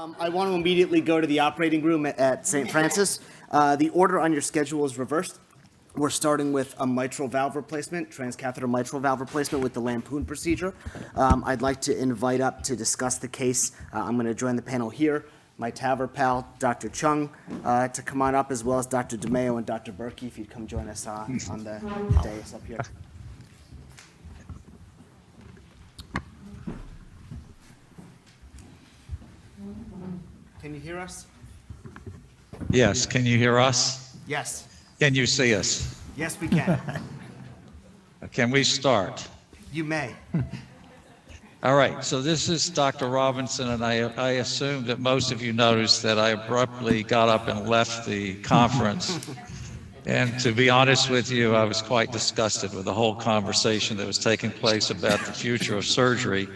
I want to immediately go to the operating room at St. Francis. The order on your schedule is reversed. We're starting with a mitral valve replacement, transcatheter mitral valve replacement with the Lampoon procedure. I'd like to invite up to discuss the case. I'm going to join the panel here. My TAVR pal, Dr. Chung, to come on up, as well as Dr. DeMeo and Dr. Berkey, if you'd come join us on the dais up here. Can you hear us? Yes, can you hear us? Yes. Can you see us? Yes, we can. Can we start? You may. All right, so this is Dr. Robinson, and I assume that most of you noticed that I abruptly got up and left the conference. And to be honest with you, I was quite disgusted with the whole conversation that was taking place about the future of surgery.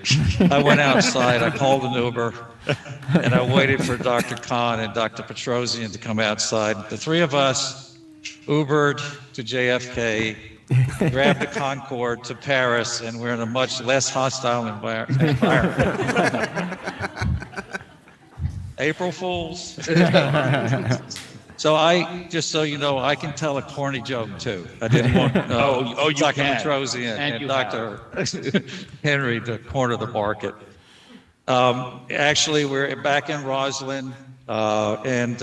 I went outside, I called an Uber, and I waited for Dr. Khan and Dr. Petrosian to come outside. The three of us Ubered to JFK, grabbed the Concorde to Paris, and we're in a much less hostile environment. April Fools. So just so you know, I can tell a corny joke too. I didn't want you Dr. can. Petrosian and Dr. Henry to corner the market. Actually, we're back in Roslyn, and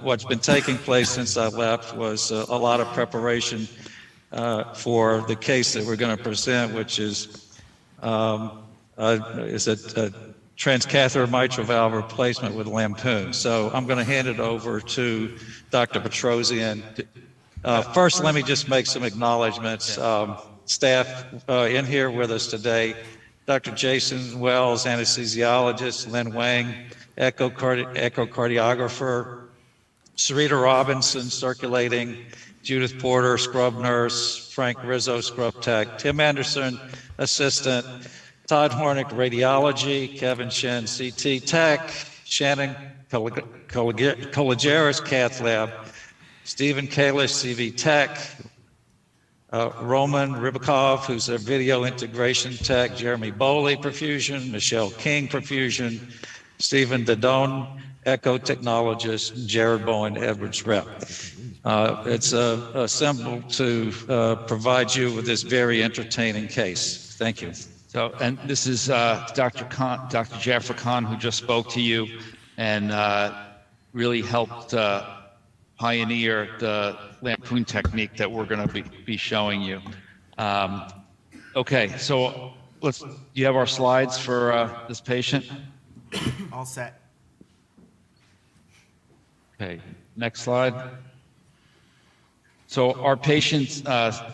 what's been taking place since I left was a lot of preparation for the case that we're going to present, which is a transcatheter mitral valve replacement with Lampoon. So I'm going to hand it over to Dr. Petrosian. First, let me just make some acknowledgments. Staff in here with us today, Dr. Jason Wells, anesthesiologist, Lynn Wang, echocardiographer, Sarita Robinson, circulating, Judith Porter, scrub nurse, Frank Rizzo, scrub tech, Tim Anderson, assistant, Todd Hornick, radiology, Kevin Shen, CT tech, Shannon Colageris, cath lab, Stephen Kalish, CV tech, Roman Rybakov, who's a video integration tech, Jeremy Boley, perfusion, Michelle King, perfusion, Stephen Dadone, echo technologist, Jared Bowen, Edwards rep. It's assembled to provide you with this very entertaining case. Thank you. So, and this is Dr. Jaffer Khan, who just spoke to you and really helped pioneer the Lampoon technique that we're going to be showing you. Okay, so do you have our slides for this patient? All set. Okay, next slide. So our patient's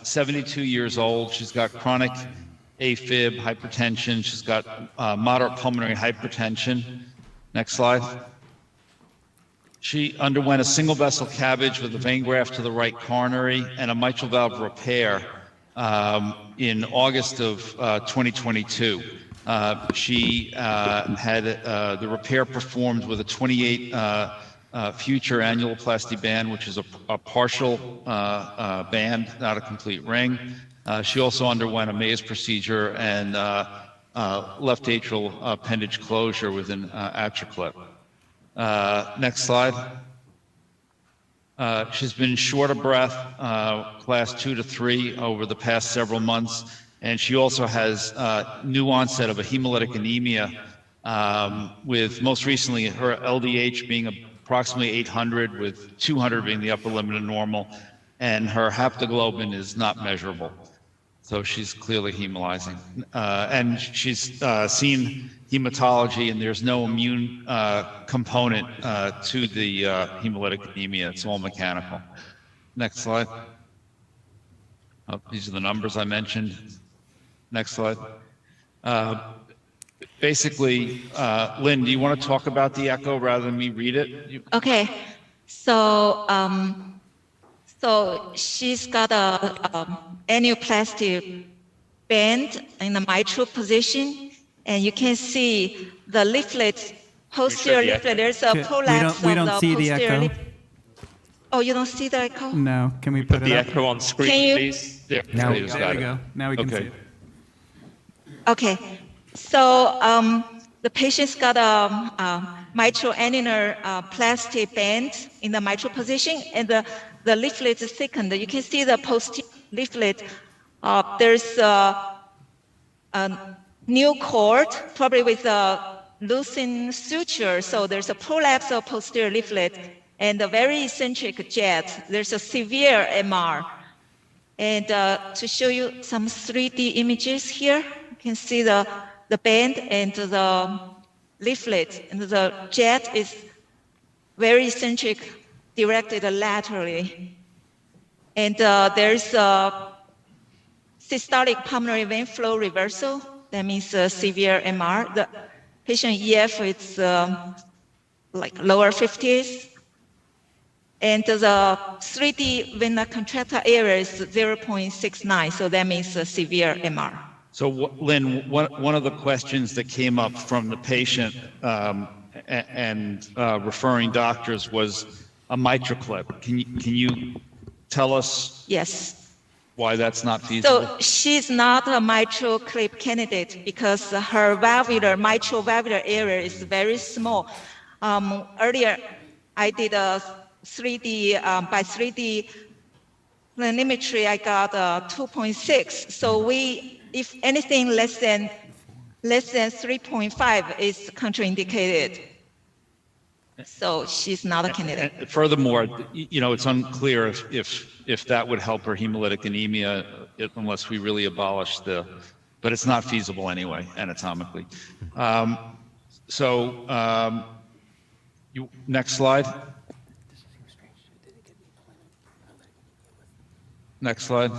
72 years old. She's got chronic AFib, hypertension. She's got moderate pulmonary hypertension. Next slide. She underwent a single vessel CABG with a vein graft to the right coronary and a mitral valve repair in August of 2022. She had the repair performed with a 28 future annuloplasty band, which is a partial band, not a complete ring. She also underwent a Mays procedure and left atrial appendage closure with an AtriClip. Next slide. She's been short of breath, class 2 to 3 over the past several months, and she also has new onset of a hemolytic anemia, with most recently her LDH being approximately 800, with 200 being the upper limit of normal, and her haptoglobin is not measurable. So she's clearly hemolyzing. And she's seen hematology, and there's no immune component to the hemolytic anemia. It's all mechanical. Next slide. These are the numbers I mentioned. Next slide. Basically, Lynn, do you want to talk about the echo rather than me read it? Okay. So, so she's got a annuloplasty band in the mitral position, and you can see the leaflet, posterior leaflet. There's a prolapse we don't of see the the posterior echo. leaflet. Oh, you don't see the echo? No. Can we put the it up? echo on screen, Can you- please? There, Now, you just there got we it. go. Now we can see Okay. it. Okay. So the patient's got a mitral annular plastic band in the mitral position, and the leaflet is thickened. You can see the posterior leaflet. There's a new cord, probably with a loosened suture. So there's a prolapse of posterior leaflet and a very eccentric jet. There's a severe MR. And to show you some 3D images here, you can see the band and the leaflet. And the jet is very eccentric, directed laterally. And there's a systolic pulmonary vein flow reversal. That means severe MR. The patient EF is like lower 50s. And the 3D vena contracta area is 0.69, so that means a severe MR. So, Lynn, one of the questions that came up from the patient and referring doctors was a MitraClip. Can you tell us? Yes. Why that's not feasible? So she's not a mitral clip candidate because her mitral valvular area is very small. Earlier, I did a 3D, by 3D planimetry, I got 2.6. So if anything less than 3.5 is contraindicated. So she's not a candidate. And furthermore, it's unclear if that would help her hemolytic anemia unless we really abolish but it's not feasible anyway, anatomically. Next slide. Next slide.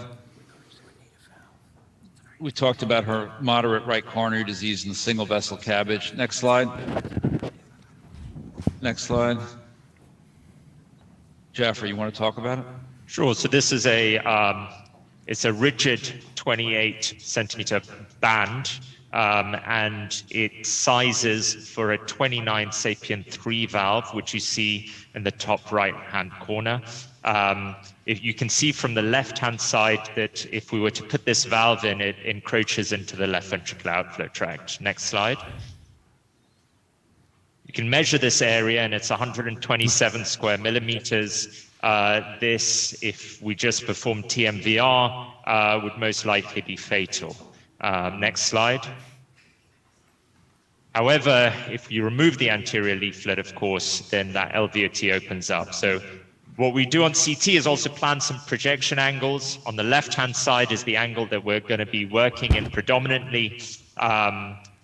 We talked about her moderate right coronary disease and single vessel CABG. Next slide. Next slide. Jeffrey, you want to talk about it? Sure. So this is it's a rigid 28 centimeter band, and it sizes for a 29 Sapien 3 valve, which you see in the top right-hand corner. If you can see from the left-hand side that if we were to put this valve in, it encroaches into the left ventricular outflow tract. Next slide. You can measure this area, and it's 127 square millimeters. This, if we just perform TMVR, would most likely be fatal. Next slide. However, if you remove the anterior leaflet, of course, then that LVOT opens up. So what we do on CT is also plan some projection angles. On the left-hand side is the angle that we're going to be working in predominantly.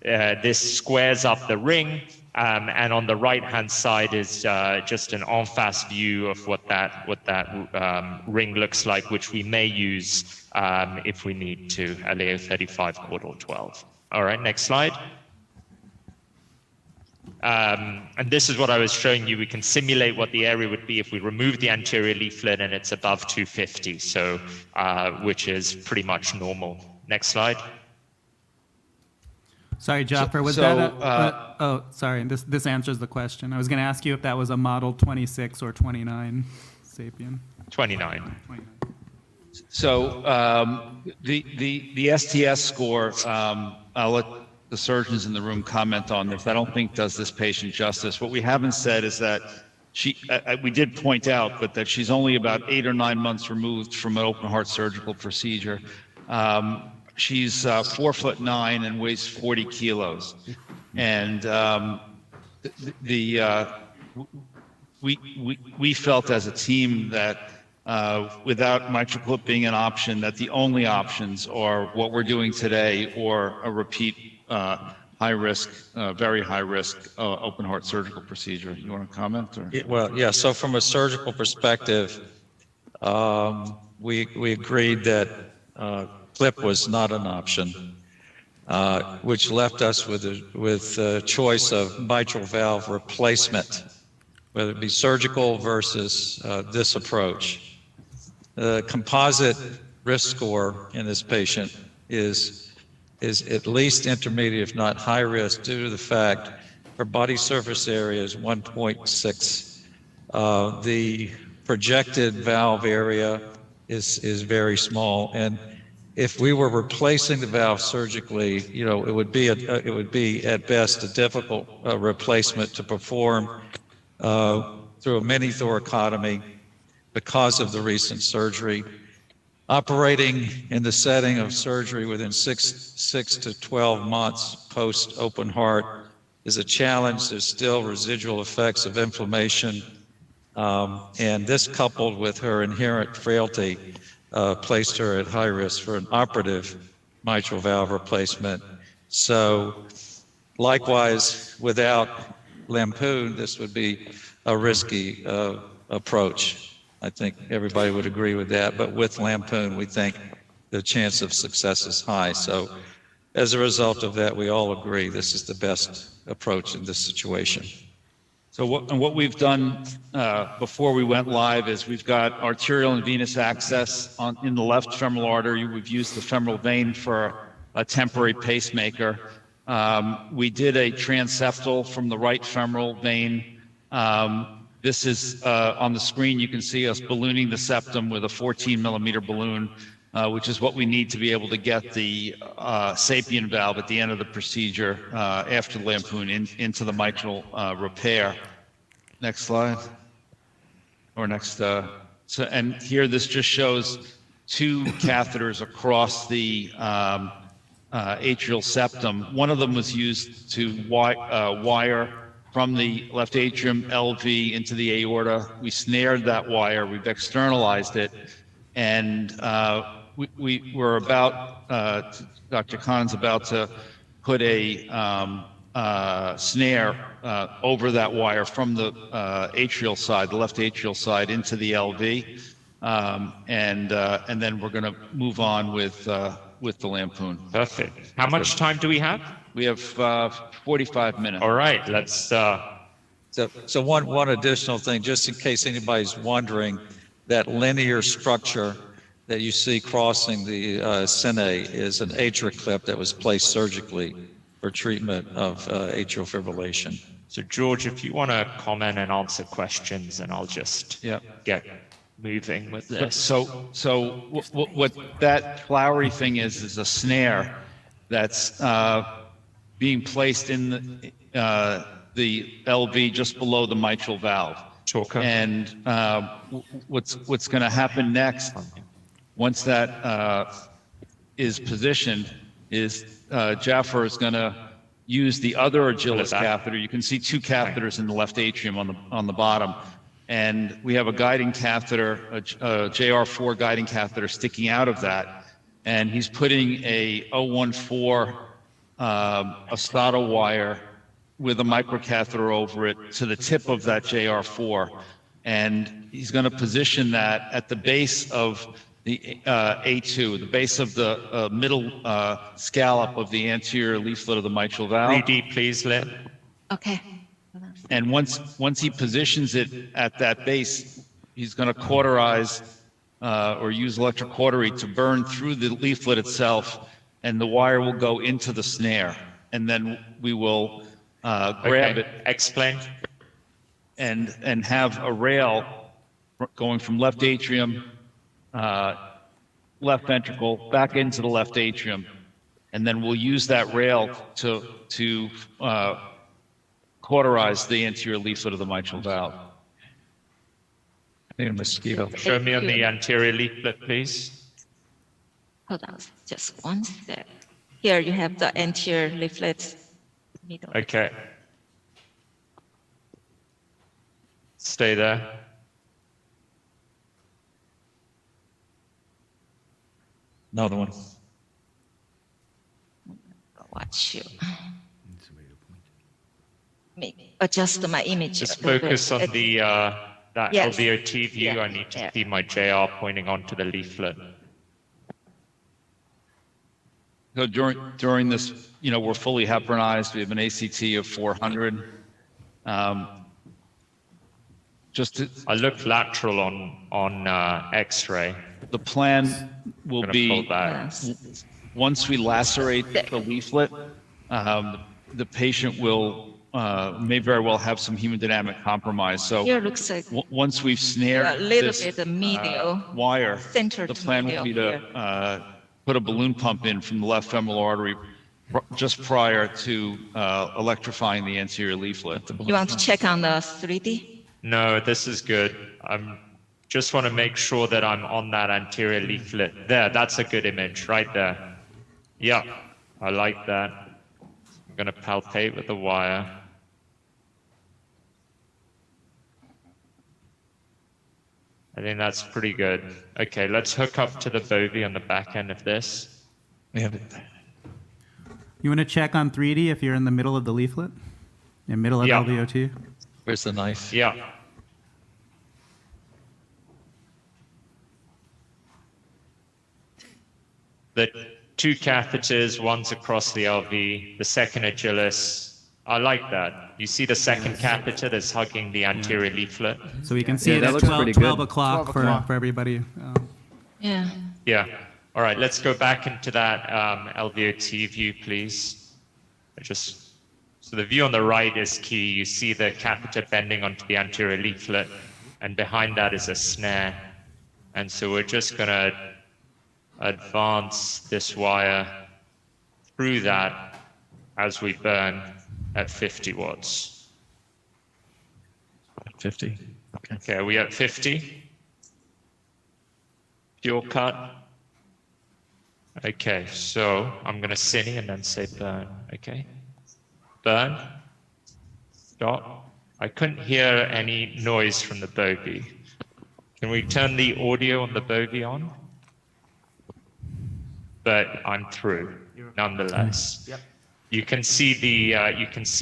This squares up the ring. And on the right-hand side is just an en face view of what that ring looks like, which we may use if we need to, a Leo 35 caudal 12. All right, next slide. And this is what I was showing you. We can simulate what the area would be if we remove the anterior leaflet, and it's above 250, so which is pretty much normal. Next slide. Sorry, Jaffer, was oh, sorry, this answers the question. I was going to ask you if that was a model 26 or 29 Sapien. 29. So the STS score, I'll let the surgeons in the room comment on this. I don't think does this patient justice. What we haven't said is that we did point out, but that she's only about 8 or 9 months removed from an open heart surgical procedure. She's 4'9" and weighs 40 kilos, and we felt as a team that without MitraClip being an option, that the only options are what we're doing today or a repeat high risk, very high risk open heart surgical procedure. You want to comment? Or? Well, yeah. So from a surgical perspective, we agreed that clip was not an option, which left us with a choice of mitral valve replacement, whether it be surgical versus this approach. The composite risk score in this patient is at least intermediate, if not high risk, due to the fact her body surface area is 1.6. The projected valve area is very small, and if we were replacing the valve surgically, it would be at best a difficult replacement to perform through a mini thoracotomy because of the recent surgery. Operating in the setting of surgery within six to 12 months post open heart is a challenge. There's still residual effects of inflammation, and this, coupled with her inherent frailty, placed her at high risk for an operative mitral valve replacement. So, likewise, without Lampoon, this would be a risky approach. I think everybody would agree with that. But with Lampoon, we think the chance of success is high. So, as a result of that, we all agree this is the best approach in this situation. So what we've done before we went live is we've got arterial and venous access in the left femoral artery. We've used the femoral vein for a temporary pacemaker. We did a transeptal from the right femoral vein. This is on the screen. You can see us ballooning the septum with a 14-millimeter balloon, which is what we need to be able to get the sapien valve at the end of the procedure after Lampoon into the mitral repair. Next slide. Or next. And here this just shows two catheters across the atrial septum. One of them was used to wire from the left atrium LV into the aorta. We snared that wire, we've externalized it, and we were about, Dr. Khan's about to put a snare over that wire from the atrial side, the left atrial side, into the LV, and then we're going to move on with the Lampoon. Perfect. How much time do we have? We have 45 minutes. All right, let's. So one additional thing, just in case anybody's wondering, that linear structure that you see crossing the sine is an AtriClip that was placed surgically for treatment of atrial fibrillation. So George, if you want to comment and answer questions, and I'll just get moving with this. So what that flowery thing is a snare that's being placed in the LV just below the mitral valve. Chalker. And what's going to happen next, once that is positioned, is Jaffer is going to use the other Agilis catheter. You can see two catheters in the left atrium on the bottom. And we have a guiding catheter, a JR4 guiding catheter sticking out of that. And he's putting a 014 Ostado wire with a microcatheter over it to the tip of that JR4. And he's going to position that at the base of the A2, the base of the middle scallop of the anterior leaflet of the mitral valve. 3D, please, Lynn. Okay. And once he positions it at that base, he's going to cauterize or use electrocautery to burn through the leaflet itself, and the wire will go into the snare. And then we will grab it. Explain. And have a rail going from left atrium, left ventricle, back into the left atrium. And then we'll use that rail to cauterize the anterior leaflet of the mitral valve. I think a mosquito. Show me on the anterior leaflet, please. Hold on, just one sec. Here you have the anterior leaflet. Middle. Okay. Stay there. Another one. Watch you. Maybe adjust my image. Just focus on the that Yes. LVOT view. Yeah. I need to see my JR pointing onto the leaflet. So during this, we're fully heparinized. We have an ACT of 400. I look lateral on X-ray. The plan will Gonna be, pull back. Yes. once we lacerate the leaflet, the patient may very well have some hemodynamic compromise. So Here looks like once we've snared a little this bit medial, wire, center the to plan would be medial to put a balloon pump in from the left femoral artery just prior to electrifying the anterior leaflet. You want to check on the 3D? No, this is good. Just want to make sure that I'm on that anterior leaflet. There, that's a good image right there. Yeah, I like that. I'm going to palpate with the wire. I think that's pretty good. Okay, let's hook up to the bovie on the back end of this. Yeah, You want to check on 3D if you're in the middle of the leaflet? In middle of Yeah. LVOT? where's the knife? Yeah. The two catheters, one's across the LV, the second agilis. I like that. You see the second catheter that's hugging the anterior leaflet? So we can see Yeah, it that at looks 12, pretty 12 good. o'clock 12 o'clock. for everybody. Yeah. Yeah. All right, let's go back into that LVOT view, please. So the view on the right is key. You see the catheter bending onto the anterior leaflet, and behind that is a snare. And so we're just going to advance this wire through that as we burn at 50 watts. 50. Okay, are we at 50? Pure cut. Okay, so I'm going to cine and then say burn. Okay. Burn. Stop. I couldn't hear any noise from the bovie. Can we turn the audio on the bovie on? But I'm through, nonetheless. Yep. You can see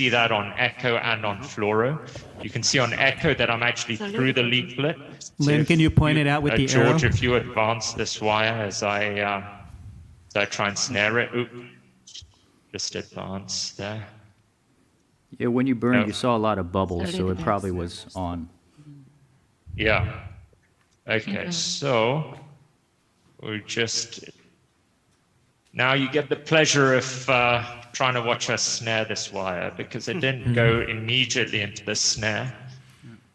that on echo and on fluoro. You can see on echo that I'm actually through the leaflet. Lynn, if can you point it out with the George, arrow? if you advance this wire as I try and snare it, just advance there. Yeah, when you burned, No. you saw a lot of bubbles, so it Sorry, probably was on. Yeah. Okay, so we just now you get the pleasure of trying to watch us snare this wire because it didn't go immediately into the snare.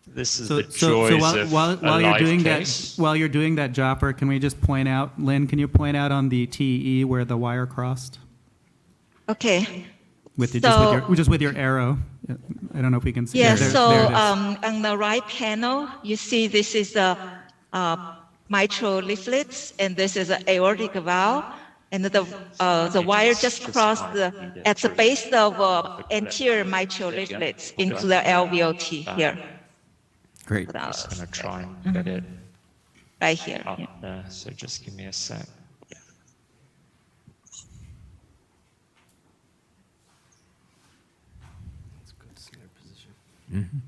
This is the joys of while a you're live doing case. that, while you're doing that, Jaffer, can we just point out, Lynn, can you point out on the TE where the wire crossed? Okay. With your, So- just with your arrow. I don't know if we can see. Yeah, there so it is. on the right panel, you see this is the mitral leaflets, and this is an aortic valve, and the wire just crossed at the base of anterior mitral leaflets into the LVOT here, Great. Just gonna try and get it right here. up yeah. there. So just give me a sec. That's a good snare position.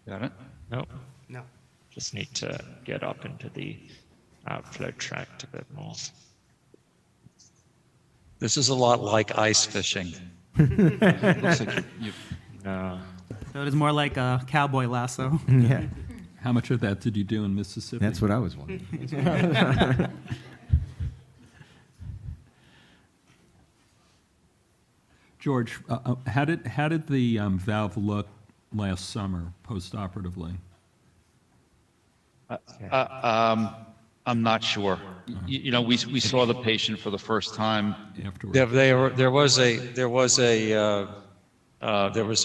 Got it? Nope. No. Just need to get up into the outflow tract a bit more. This is a lot like ice fishing. Looks like No. So it is more like a cowboy lasso. Yeah, How much of that did you do in Mississippi? that's what I was wondering. George, how did the valve look last summer postoperatively? I'm not sure. You know, we saw the patient for the first time. Afterwards? There was a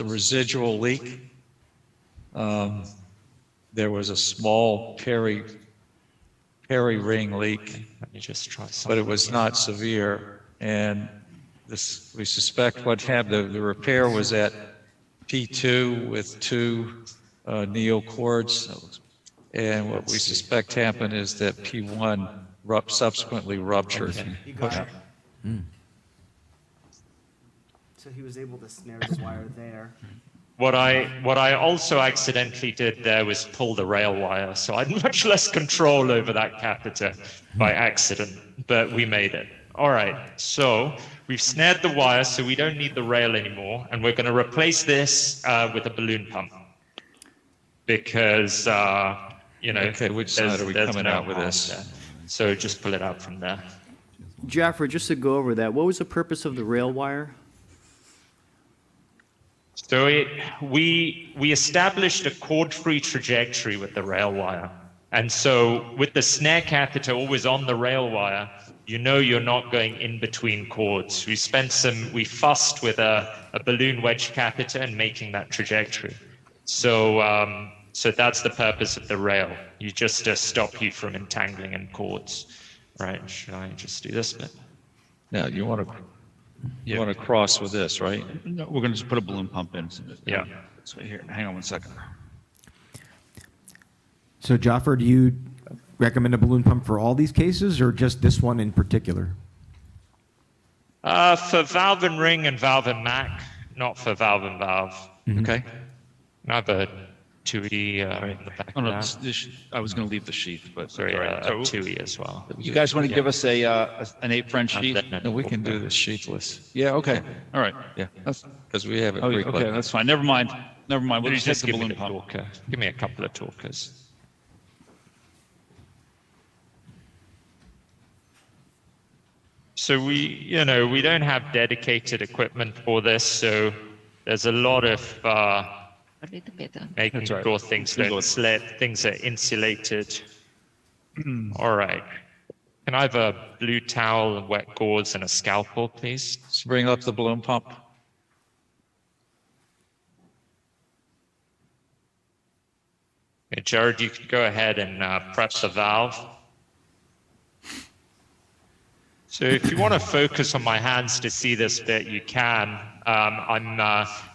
residual leak. There was a small peri ring leak, Let me just try something. but it was not severe. And this, we suspect what happened, the repair was at P2 with two neocords. And what we suspect happened is that P1 subsequently ruptured. You got it. So he was able to snare his wire there. What I also accidentally did there was pull the rail wire, so I had much less control over that catheter by accident, but we made it. All right, so we've snared the wire, so we don't need the rail anymore, and we're going to replace this with a balloon pump because you know. Okay, which side are we there's coming no out with harm this? there. So just pull it out from there. Jaffer, just to go over that, what was the purpose of the rail wire? So we established a chord-free trajectory with the rail wire And so with the snare catheter always on the rail wire, you know you're not going in between cords. We fussed with a balloon wedge catheter and making that trajectory. So so that's the purpose of the rail. You just stop you from entangling in cords. Right, should I just do this bit? Now, you want to cross with this, right? No, we're going to just put a balloon pump in. Yeah. So here, hang on one second. So, Jaffer, do you recommend a balloon pump for all these cases, or just this one in particular? For valve and ring and valve and Mac, not for valve and valve. Okay. I have a 2E in the back Oh, no, there. I was going to leave the sheath, but Sorry, all a right. So 2E as well. you guys want to give us an 8 French sheath? No, we can do this sheethless. Yeah, okay. All right. Yeah, because we have it Oh, pre-clipped. okay, that's fine. Never mind. We'll Just just take the give me balloon the pump. talker. Give me a couple of talkers. So we don't have dedicated equipment for this, so there's a lot of A little bit. making That's right. sure things don't slip, things are insulated. All right. Can I have a blue towel, wet gauze, and a scalpel, please? Let's bring up the balloon pump. Okay, Jared, you could go ahead and prep the valve. So if you want to focus on my hands to see this bit, you can. I'm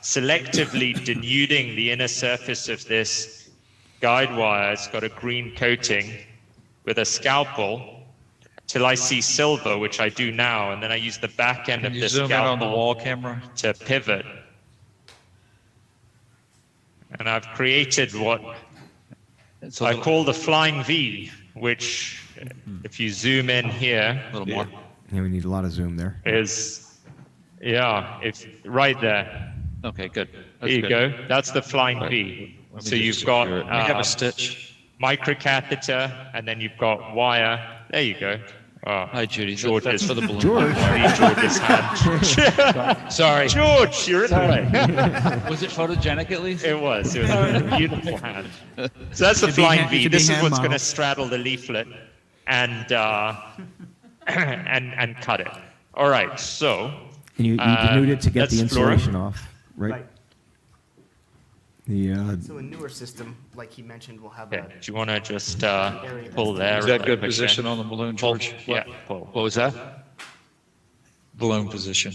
selectively denuding the inner surface of this guide wire. It's got a green coating with a scalpel till I see silver, which I do now, and then I use the back end Can of you this zoom in on the scalpel wall camera? to pivot. And I've created what It's a I little, call the flying V, which, if you zoom in here, little more. Yeah, we need a lot of zoom there. is, it's right there. Okay, good. There That's you good. go. That's the flying V. Let me So just you've got secure it. We have a stitch. microcatheter, and then you've got wire. There you go. Oh, Hi, Judy. George That's is for the balloon George. pump. George's hand. Sorry. George, you're in the way. Was it photogenic at least? It was a beautiful hand. So that's the Should be flying hand- V. should be This is hand what's going to model. straddle the leaflet and and cut it. All right, so And you denude it to get the let's floor it. insulation off, right? The So a newer system, like he mentioned, will have okay, a do you want to just pull there? Is that really good quick position there? on the balloon, George? Yeah, pull. What was that? Balloon position.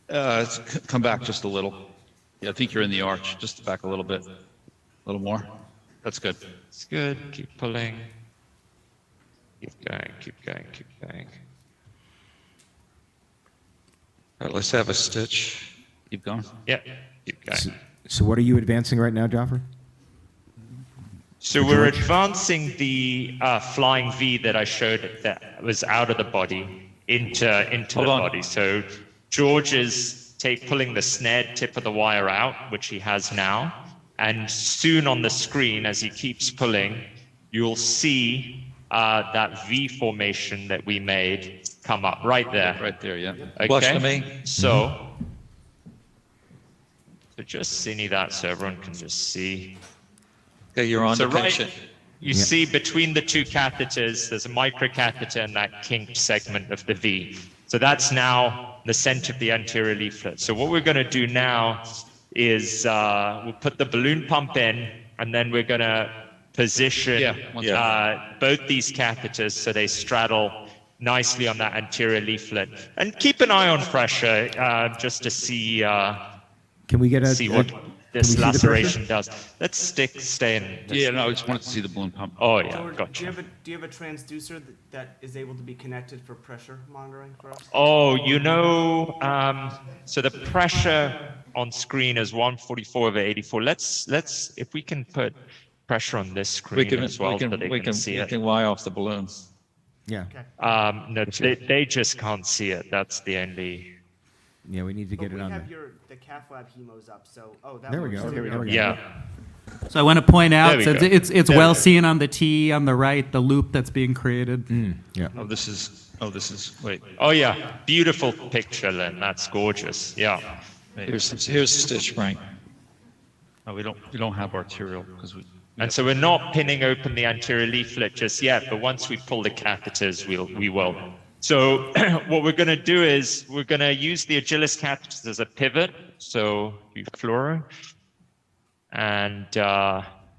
Come back just a little. Yeah, I think you're in the arch. Just back a little bit. A little more. That's good. It's good. Keep pulling. Keep going. Keep going. Keep going. All right, let's have a stitch. Keep going. Yeah. Keep going. so what are you advancing right now, Jaffer? So we're advancing the flying V that I showed that was out of the body into the Hold on. body. So George is pulling the snared tip of the wire out, which he has now. And soon on the screen, as he keeps pulling, you'll see that V formation that we made come up right there. Right there, yeah. Okay? Flush to me. So just cine that so everyone can just see. Okay, you're on So the right, patient. you see between the two catheters, there's a microcatheter and that kinked segment of the V. So that's now the center of the anterior leaflet. So what we're going to do now is we'll put the balloon pump in, and then we're going to position both these catheters so they straddle nicely on that anterior leaflet. And keep an eye on pressure just to see Can we get a see what can this we see the laceration does. Let's stay in. This. Yeah, no, I just wanted to see the balloon pump. Oh yeah, George, gotcha. do you have a transducer that is able to be connected for pressure monitoring for us? Oh, so the pressure on screen is 144/84. Let's if we can put pressure on this screen as well, so they can see it. wire off the balloon. Yeah, No, they just can't see it. That's the only. yeah, we need to But get we it on have there. the cath lab hemos up, so that There we works go. too. There we go. Yeah. So I want to point There out, we since go. it's There we well go. seen on the T on the right, the loop that's being created. Yeah. Oh, this is, wait. Oh yeah, beautiful picture, Len. That's gorgeous. Yeah. Here's the stitch, Frank. No, we don't have arterial because we, And so we're not pinning open the anterior leaflet just yet, but once we pull the catheters, we will. So what we're going to do is we're going to use the Agilis catheters as a pivot. So do fluoro, and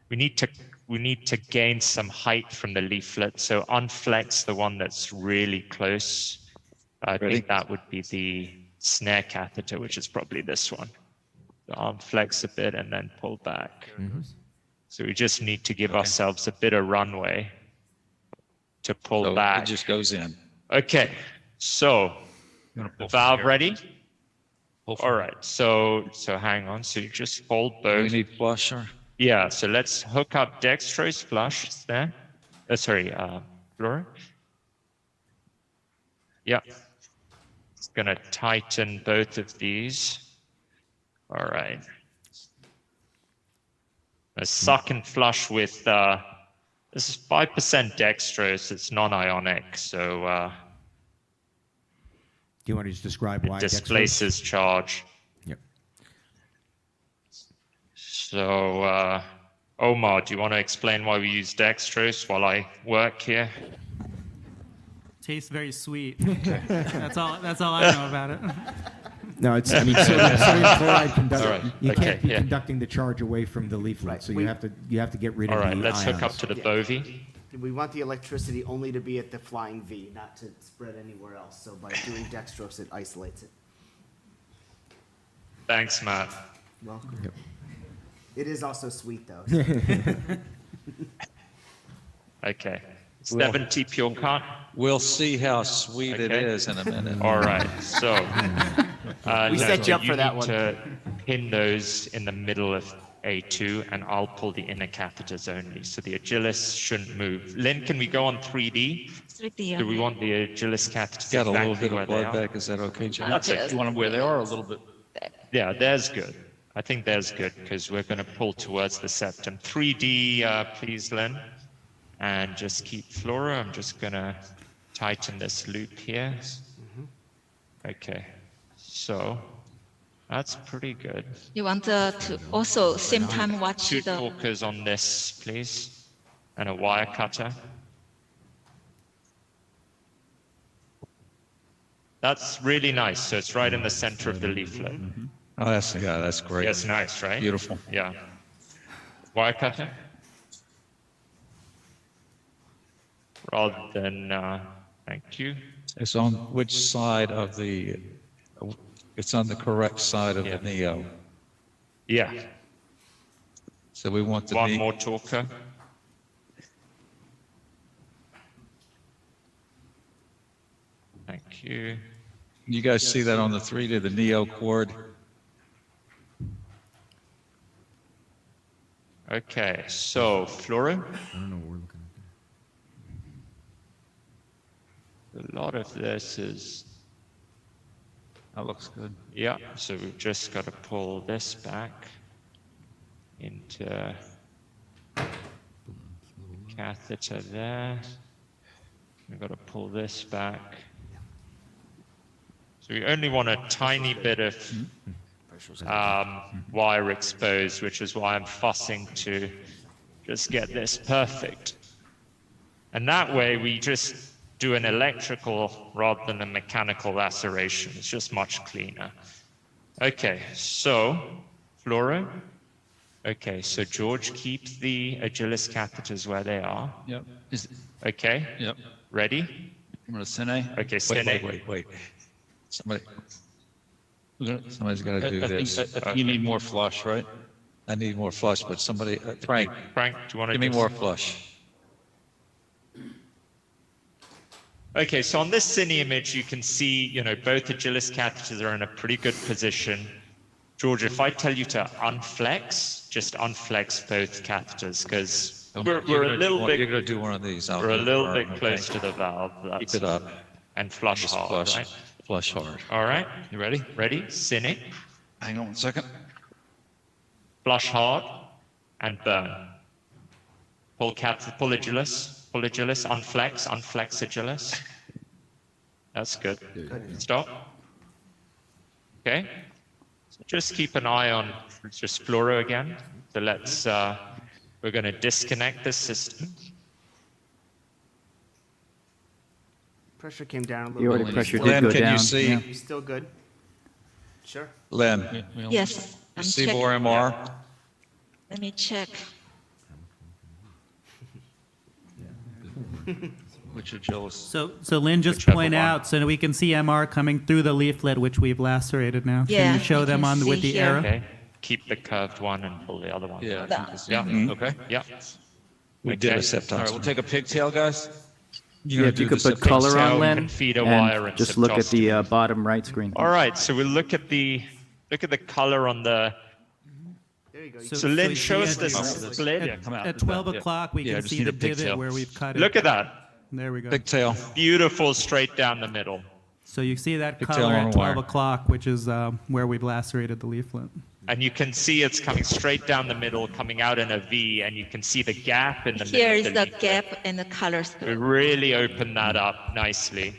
we need to gain some height from the leaflet. So unflex the one that's really close. I think that would be the snare catheter, which is probably this one. So unflex a bit and then pull back. So we just need to give ourselves a bit of runway to pull back. It just goes in. Okay, so the valve ready? All right, so hang on. So you just hold both. We need flusher. Yeah, so let's hook up dextrose flush there. Fluoro. Yeah. It's going to tighten both of these. All right. A suck and flush with, this is 5% dextrose. It's non-ionic, so Do you want to just describe why it displaces charge. Yep. So, Omar, do you want to explain why we use dextrose while I work here? Tastes very sweet. That's all I know about it. No, it's, I mean, sodium chloride conducts, All right. you Okay, can't be yeah. conducting the charge away from the leaflet, Right. so you have to get rid of All the right, let's hook up ions. to the Bovie. We want the electricity only to be at the flying V, not to spread anywhere else. So by doing dextrose, it isolates it. Thanks, Matt. Welcome. It is also sweet, though. Okay. 70 pure cut. We'll see how sweet it Okay. is in a minute. All right. So We set you up for that need one. to pin those in the middle of A2, and I'll pull the inner catheters only. So the Agilis shouldn't move. Lynn, can we go on 3D? 3D. Do we want the Agilis catheters Got a little exactly bit where of they blood are? back. Is that okay, John? That's it. You want them where they are a little bit. Yeah, there's good. I think there's good because we're going to pull towards the septum. 3D, please, Lynn. And just keep fluoro. I'm just going to tighten this loop here. Okay. So that's pretty good. You want to also same time watch Two the. talkers on this, please. And a wire cutter. That's really nice. So it's right in the center of the leaflet. Oh, that's great. That's nice, right? Beautiful. Yeah. Wire cutter? Rather than, thank you. It's on which side of the, it's on the correct side of Yeah. the neo. Yeah. So we want the One knee. more talker. Thank you. You guys see that on the 3D, the neo cord? Okay, so fluoro. I don't know what we're looking at. A lot of this is, That looks good. yeah, so we've just got to pull this back into catheter there. We've got to pull this back. So we only want a tiny bit of wire exposed, which is why I'm fussing to just get this perfect. And that way we just do an electrical rather than a mechanical laceration. It's just much cleaner. Okay, so fluoro. Okay, so George, keep the Agilis catheters where they are. Yep. Okay, Yep. ready? I'm gonna Sine. Okay, Wait, Sine. wait. Somebody's got to do this. You need more flush, right? I need more flush, but somebody, Frank, Frank, do you want to give me more flush. Okay, so on this cine image, you can see, both Agilis catheters are in a pretty good position. George, if I tell you to unflex, just unflex both catheters, because we're a little bit, You're gonna do one of these. I'll we're a do little it, bit okay? close to the valve. Keep it up. And flush Just hard, flush, right? flush hard. All right, you ready? Ready? Cine, Hang on 1 second. flush hard, and burn. Pull Agilis, unflex Agilis. That's good. Stop. Okay. So just keep an eye on just fluoro again. So let's, we're We're going to disconnect the system. Pressure came down a The little aortic bit. pressure Len, did go can you down. see? Yeah. He's still good. Sure. Len, Yes, you I'm see checking. more MR? Let me check. Which Agilis? So Lynn, just Whichever point one. out so we can see MR coming through the leaflet, which we've lacerated now. Can Yeah, you show we them can on with see the here. arrow? Okay. Keep the curved one and pull the other one. Yeah. Yeah. Mhm. Okay. Yeah. We did a Okay. septostomy. All right, we'll take a pigtail, guys. You're Yeah, gonna if you do could the put color Pigtail, on, Len, feed a wire, and and just look at the septostomy. bottom right screen. All right. So we'll look at the color on the. There you go. So Lynn, you show see us the at- split. At, come out. at 12 Yeah. o'clock, we Yeah, I can just see need the a divot pigtail. where we've cut it. Look at that. There we go. pigtail. Beautiful straight down the middle. So you see that Pigtail color on at a wire. 12 o'clock, which is where we've lacerated the leaflet. And you can see it's coming straight down the middle, coming out in a V, and you can see the gap in the Here middle. is of the leaflet. gap and the color We split. really opened that up nicely.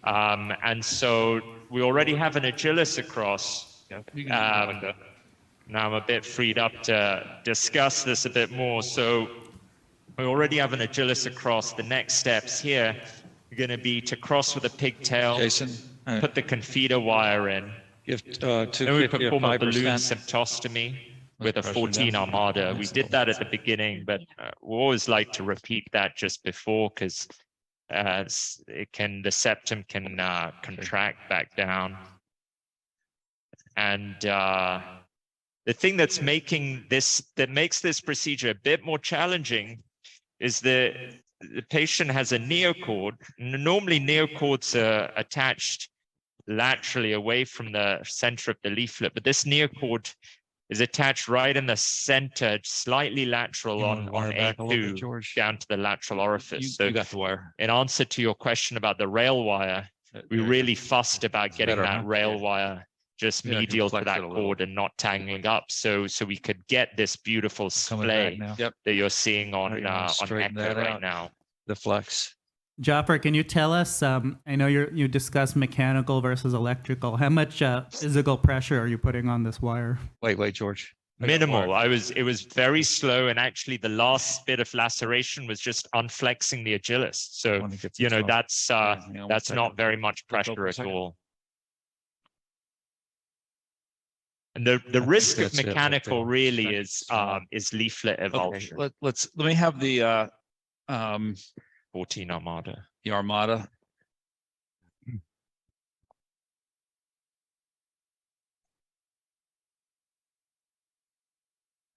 And so we already have an Agilis across. Now I'm a bit freed up to discuss this a bit more. So we already have an Agilis across. The next steps here are going to be to cross with a pigtail, Jason, put the confida wire in. give Then we 250 or perform a balloon 5%. symptostomy with a pressure 14 down. armada. We did that at the beginning, but we always like to repeat that just before because the septum can contract back down. And the thing that makes this procedure a bit more challenging is that the patient has a neocord. Normally neocords are attached laterally away from the center of the leaflet, but this neocord is attached right in the center, slightly lateral You on wanna wire back a little bit, A2 George? down to the lateral orifice. So You got the wire. in answer to your question about the rail wire, we really fussed about getting better, that huh? rail wire just Yeah, I can medial to flex that it a little. cord and not tangling up, so we could get this beautiful Coming back splay now. Yep. that you're seeing on Now you wanna on straighten echo that right out. now. The flex. Jaffer, can you tell us, I know you discussed mechanical versus electrical. How much physical pressure are you putting on this wire? Wait, George. Minimal. It was very slow, and actually the last bit of laceration was just unflexing the Agilis. So Wanna get you this know off. that's hang on one that's second. not very much Hold pressure for a at second. all. And the risk of that's it right mechanical there. really is leaflet Okay, avulsion. let me have the 14 armada. armada.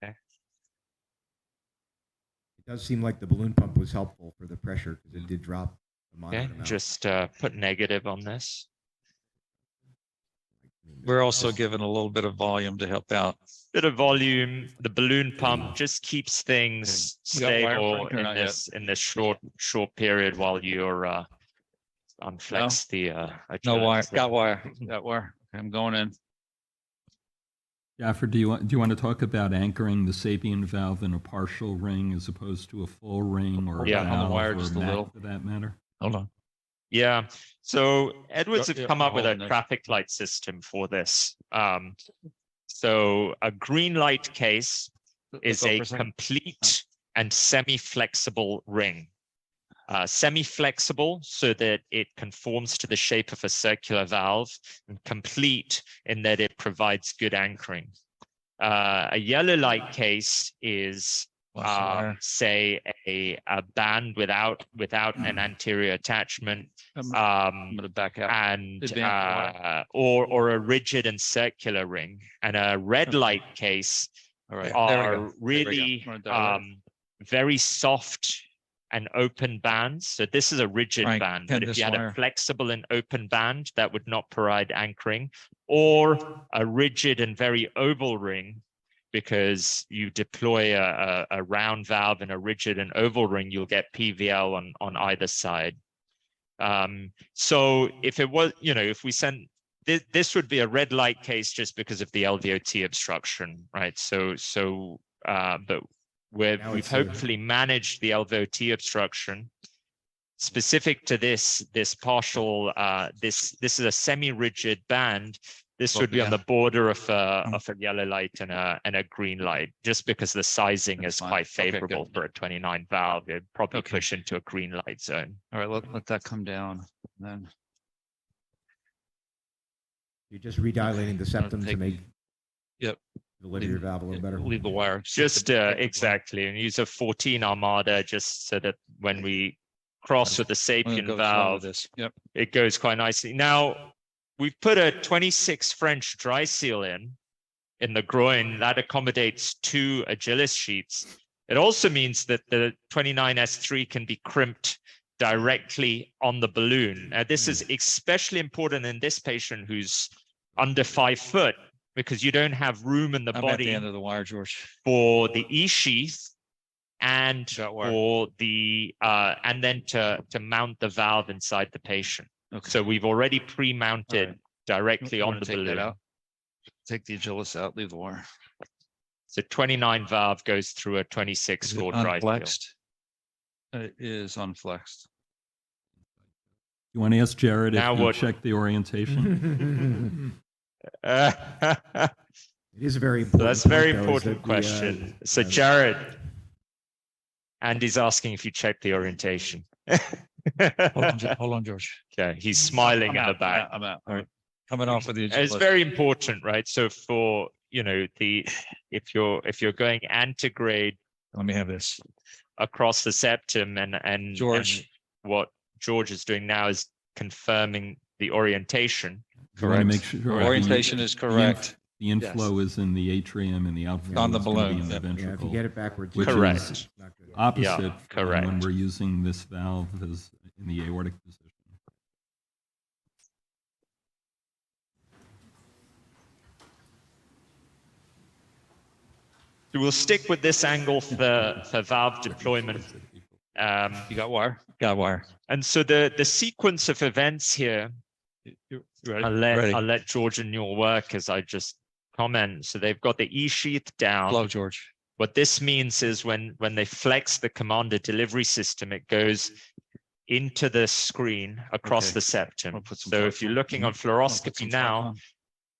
It does seem like the balloon pump was helpful for the pressure because it did drop the Okay, moderate amount. just put negative on this. We're also given a little bit of volume to help out. Bit of volume. The balloon pump just keeps things You got wire, stable Frank, or in not this short period while you're unflex the No wire. Agilis. Got wire. Got wire. Okay, I'm going in. Jaffer, do you want to talk about anchoring the sapien valve in a partial ring as opposed to a full ring or Yeah, a on the valve wire or just a neck, little. for that matter? Hold on. Yeah. So Edwards Yeah, have come up with a holding it. traffic light system for this. So a green light case is Go for a a second. complete and semi-flexible ring. Semi-flexible so that it conforms to the shape of a circular valve, and complete in that it provides good anchoring. A yellow light case is Lost the wire. say a band without an anterior attachment, I'm gonna back out. and Advance the wire. or a rigid and circular ring. And a red light case All right. There we are go. really Wanna dial very soft and open bands. So this is a rigid Frank, band, pin but if this you had wire. a flexible and open band, that would not provide anchoring, or a rigid and very oval ring. Because you deploy a round valve in a rigid and oval ring, you'll get PVL on either side. So if it was, if we send this would be a red light case just because of the LVOT obstruction, right? But Now we've it's hopefully managed the LVOT obstruction. Specific to this partial, this is a semi-rigid band. This Well, would be on yeah. the border of a yellow light and a green light, just because the sizing That's is fine. quite Okay, favorable good. for a 29 valve. It'd probably Okay. push into a green light zone. All right, let that come down. Then You're just redilating the septum to take- make Yep. the lid of your valve a little better. Leave the wire. Just exactly, and use a 14 Armada just so that when we cross with the I'm gonna Sapien go slow with valve, this. Yep. it goes quite nicely. Now, we've put a 26 French dry seal in the groin. That accommodates 2 Agilis sheets. It also means that the 29S3 can be crimped directly on the balloon. Now, this is especially important in this patient who's under 5 foot, because you don't have room in the I'm at the body end of the wire, George. for the E sheath and Got wire. for the and then to mount the valve inside the patient. Okay. So we've already pre-mounted All right. directly You on wanna the take that balloon. out? Take the Agilis out, leave the wire. So 29 valve goes through a 26 Is it floor dry seal. unflexed? It is unflexed. You want to ask Jared Now if you what- checked the orientation? It is a very So important. that's a very point, though, is important that question. So Jared, Andy's asking if you checked the orientation. Hold on, George. Okay, he's smiling in the back. I'm out. All right. Coming off of the. It's very important, right? So for if you're going antegrade Let me have this. across the septum and George. and what George is doing now is confirming the orientation. You want to make Correct. sure Orientation is correct. The inflow is in the atrium and the outflow On the is gonna be balloon. in the Yeah, if ventricle. you get it backwards. Which Correct. is opposite Yeah, from when correct. we're using this valve as in the aortic position. So we'll stick with this angle for valve deployment. You got wire? Got wire. And so the sequence of events here, You ready? I'll let George and Newell work as I just comment. So they've got the E sheath down. Flow, George. What this means is when they flex the commander delivery system, it goes into the screen across Okay. the septum. I'll put some So flux if you're on. looking on I'll put some fluoroscopy flux now, on.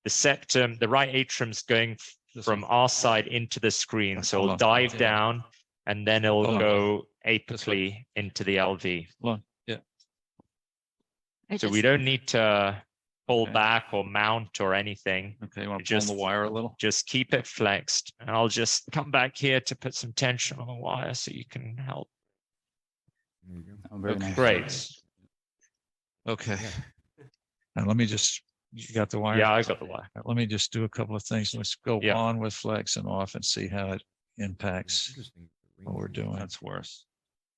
the septum, the right atrium's going This from one. our side into the screen. Yes, So hold it'll on. dive Yeah. down and then it'll Hold on. go This apically into the LV. Hold on. Yeah. So we don't need to pull Okay. back or mount or anything. Okay, you want to pull Just- the wire a little? Just keep it flexed. And I'll just come back here to put some tension on the wire so you can help. There you go. Oh, very Okay. nice. Great. Okay. And let me just, you got the wire? Yeah, I got the wire. Let me just do a couple of things. Let's go Yeah. on with flex and off and see how it impacts Interesting. what we're doing. That's worse.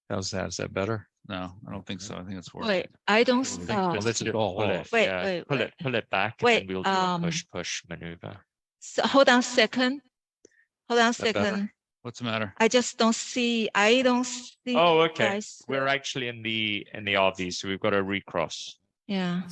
How's that? Is that better? No, I don't think so. I think it's worse. Wait, I don't, Well, this is all Pull off. it, Wait, yeah, wait, pull wait. it, pull it back, Wait, and then we'll do a push maneuver. so hold on a second. Hold on a that better? second. What's the matter? I just don't see, I don't see. Oh, okay. guys. We're actually in the RV, so we've got to recross. Yeah,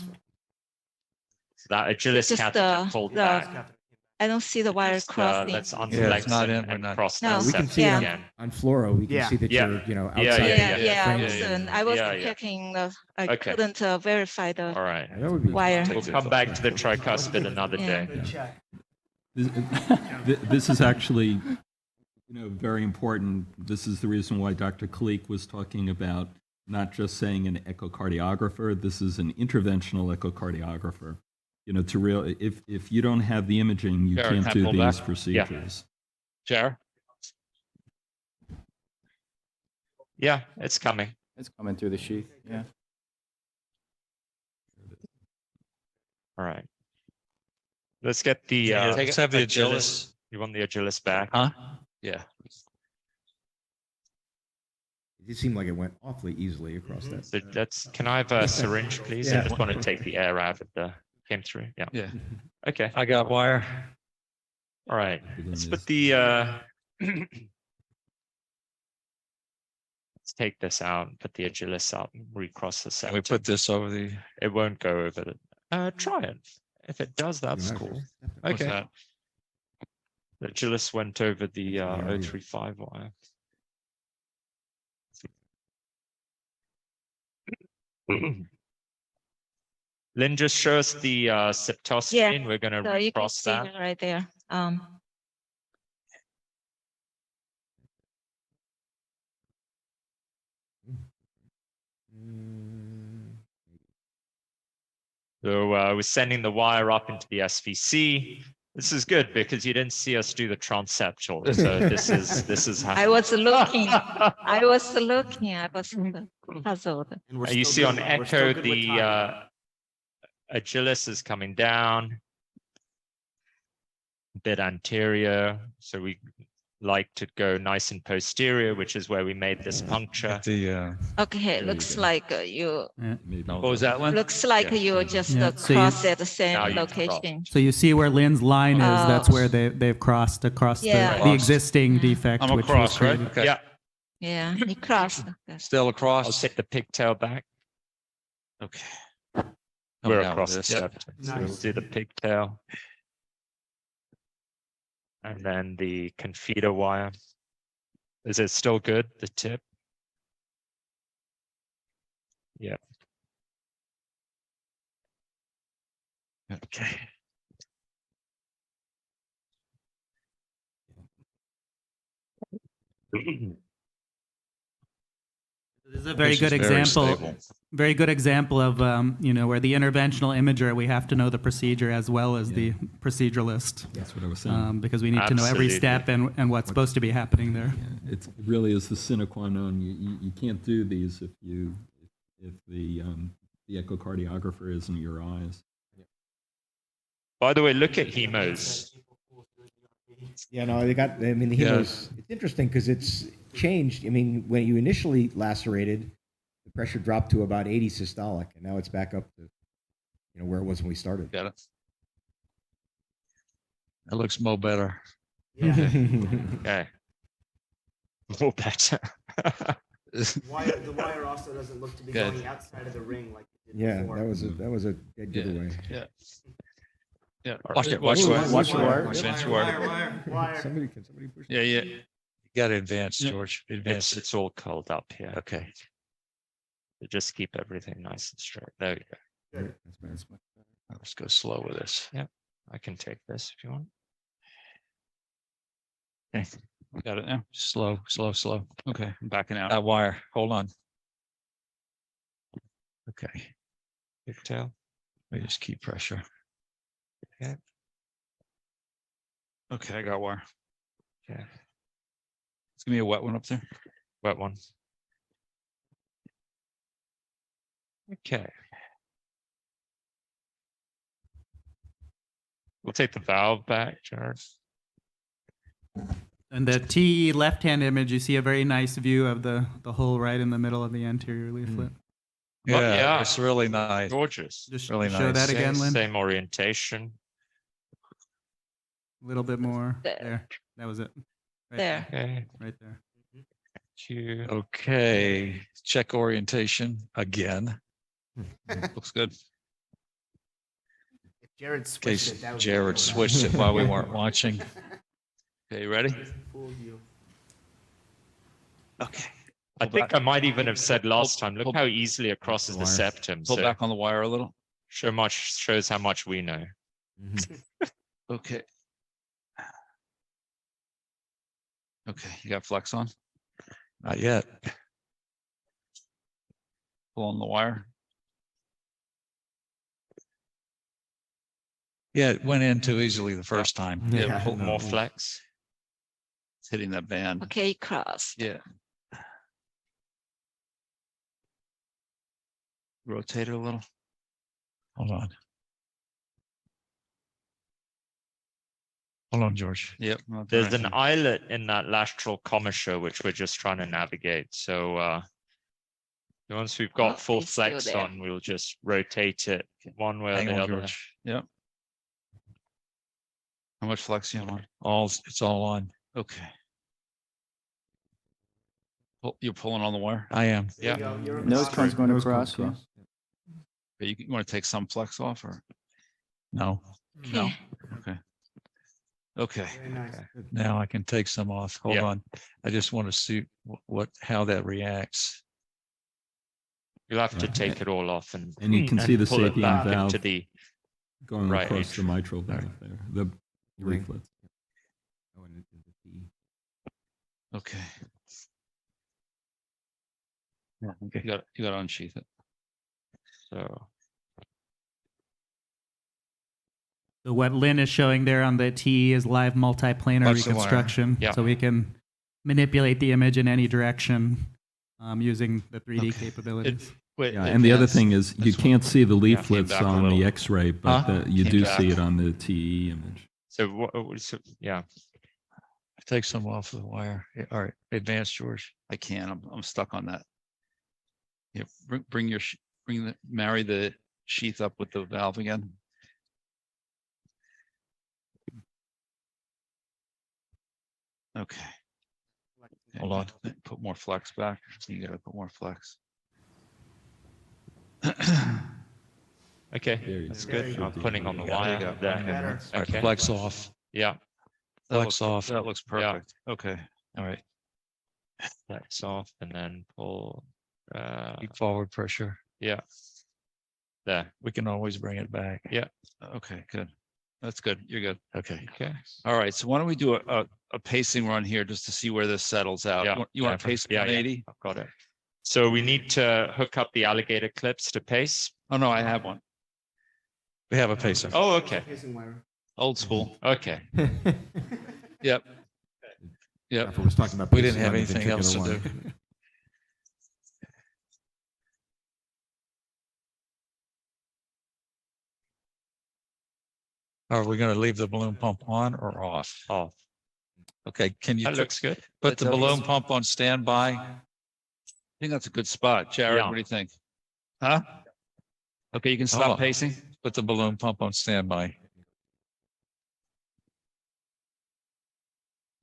That Agilis just catheter the- pulled the back. I don't see the wire crossing. Let's Yeah, unflex it's not and, in, we're and not- cross No. that We can see it septum on, again. on fluoro. We can Yeah. see that Yeah. you're, outside. Yeah, Yeah, yeah, yeah, I frame. wasn't, I was Yeah, yeah. checking the, I Okay. couldn't verify the All right. That would be. wire. We'll come back to the tricuspid another Yeah. day. This is actually, very important. This is the reason why Dr. Kalik was talking about not just saying an echocardiographer. This is an interventional echocardiographer. If you don't have the imaging, you Jared, can't can I do pull these back? procedures. Jared? Yeah, it's coming. It's coming through the sheath, yeah. All right. Let's get the Let's have the Agilis. You want the Agilis back? Huh? Yeah. It seemed like it went awfully easily across that. So can I have a syringe, please? I Yeah. just want to take the air out of the came through. Yeah. Yeah. Okay. I got wire. All right. We're Let's gonna put the let's take this out and put the Agilis up and recross the Can septum. we put this over the, It won't go over the try it. If it does, that's cool. What's Okay. that? The Agilis went over the Yeah. 035 wire. Lynn, just show us the septoscreen. We're going So to you can cross see that. right there. So we're sending the wire up into the SVC. This is good because you didn't see us do the transeptal. So this is I was looking. I was looking. I was puzzled. And we're You still see on good- we're still echo good with the timing. agilis is coming down, a bit anterior. So we like to go nice and posterior, which is where we made this puncture. The, Okay, looks like you. Maybe. what was that one? Looks like Yeah. you just Yeah, so you- cross at the Now same you location. So you see where Lynn's line is, that's Oh. where they've crossed across Yeah. the existing Yeah. defect. I'm which was across, right? created. Okay. Yeah, Yeah, you crossed. Still I'll across. take the pigtail back. Okay. We're Coming out with across the this. septum. So we'll do the pigtail. And then the confida wire. Is it still good, the tip? Yeah. Okay. This is a very This good is very example. stable. Very good example of where the interventional imager, we have to know the procedure as well as the proceduralist, That's what I was saying. because we need to know every Absolutely. step and what's supposed to be happening there. Yeah, it really is the sine qua non. You can't do these if the echocardiographer isn't your eyes. By the way, look at hemos. Yeah, no, the hemos, it's interesting because it's changed. I mean, when you initially lacerated, the pressure dropped to about 80 systolic, and now it's back up to, where it was when we started. Got it. That looks mo better. Yeah. Okay. More better. The wire also doesn't look to be Good. going outside of the ring like it did Yeah, before. that was a dead giveaway. Yeah. Yeah. Watch it. it, Watch watch the it. wire. Watch the wire. Advance wire. Wire. Somebody push. Yeah, yeah. You got to advance, George. Advance. It's all curled up here. Okay. So just keep everything nice and straight. There you go. Good. That's bad. Let's go slow with this. I can take this if you want. Okay. Got it now. Slow, slow, slow. Okay, I'm backing out. That wire. Hold on. Okay. Pigtail. We just keep pressure. Okay, I got wire. Okay. It's gonna be a wet one up there. Wet one. Okay. We'll take the valve back, Jared. And the TE left-hand image, you see a very nice view of the hole right in the middle of the anterior leaflet. Yeah, yeah. it's really nice. Gorgeous. Just Really show nice. that again, Lynn. Same orientation. A little bit more. There. There. That was it. Right There. Okay. Right there. Q. Okay. Check orientation again. Looks good. If Jared In switched case it, that would be Jared cool. switched it while we weren't watching. Okay, you ready? Fooled you. Okay. I think I might even have said last time, look Pull- how easily it crosses the wire. septum. Pull So back on the wire a little. shows how much we know. Okay. Okay, you got flex on? Not yet. Pull on the wire. Yeah, it went in too easily the first time. Yeah, pull More flex. It's hitting that band. Okay, cross. Yeah. Rotate it a little. Hold on. Hold on, George. Yep. not There's there. an eyelet in that lateral commissure, which we're just trying to navigate. So once we've got Oh, full it's still flex there. on, we'll just rotate it one way or Hang the on, other. George. Yep. How much flex you have on? It's all on. Okay. You're pulling on the wire? I am. There you go. You're Nose across. cone's going across, yeah. Okay, you want to take some flex off or? No. No. Okay. Okay. Okay. Very nice. Now I can take some off. Hold Yeah. on. I just want to see how that reacts. You'll have to take it all off and And you can see the pull it sapien back valve into the going right across the atrium. mitral valve there, the Ring. leaflets. Oh, and the T. Okay. Yeah, okay. You got to unsheath it. So So what Lynn is showing there on the T is live multiplanar Watch the wire. reconstruction. Yeah. So we can manipulate the image in any direction using the 3D Okay. capabilities. Wait, Yeah, and the other advance. thing is you This one. can't see the Came leaflets back a on little. the X-ray, but Huh? you Came do back. see it on the TE image. yeah. Take some off the wire. Yeah, all right, advance, George. I can't. I'm stuck on that. Yeah, bring your marry the sheath up with the valve again. Okay. Hold on. Put more flex back. So you got to put more flex. Okay, There you that's go. good. Should I'm be putting on the better. wire There you go. there. Better. All right, Okay. flex off. Yeah, Flex off. That looks perfect. Okay. All right, that's off, and then pull. keep forward pressure. Yeah. There. We can always bring it back. Yeah. Okay, good. That's good. You're good. Okay. Okay. All right. So why don't we do a pacing run here just to see where this settles out? Yeah. You want to pace Yeah, 180? I've got it. So we need to hook up the alligator clips to pace. Oh, no, I have one. We have a pacer. Oh, okay. Old school. Okay. Yep. Yep. Rafa was talking about We didn't pacing have on the anything else to ventricular do. one. Are we going to leave the balloon pump on or off? Off. Okay, can you That looks good. put the That's okay. balloon pump on standby? I think that's a good spot. Jared, Yeah. what do you think? Huh? Okay, you can Hold stop on. pacing. Put the balloon pump on standby.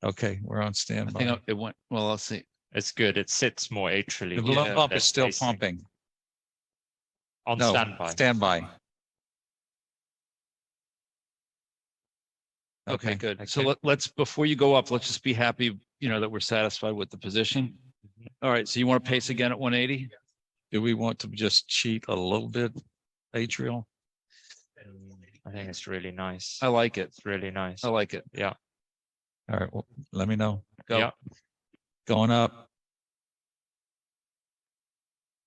Okay, we're on I standby. think it went, well, let's see. It's good. It sits more atrially. The balloon Yeah, pump than is still pacing. pumping. On No, standby. standby. Okay, good. So okay. let's, before you go up, let's just be happy, that we're satisfied with the position. All right, so you want to pace again at 180? Do we want to just cheat a little bit atrial? I think it's really nice. I like it. It's really nice. I like it. Yeah. All right, well, let me know. Go. Yeah. Going up.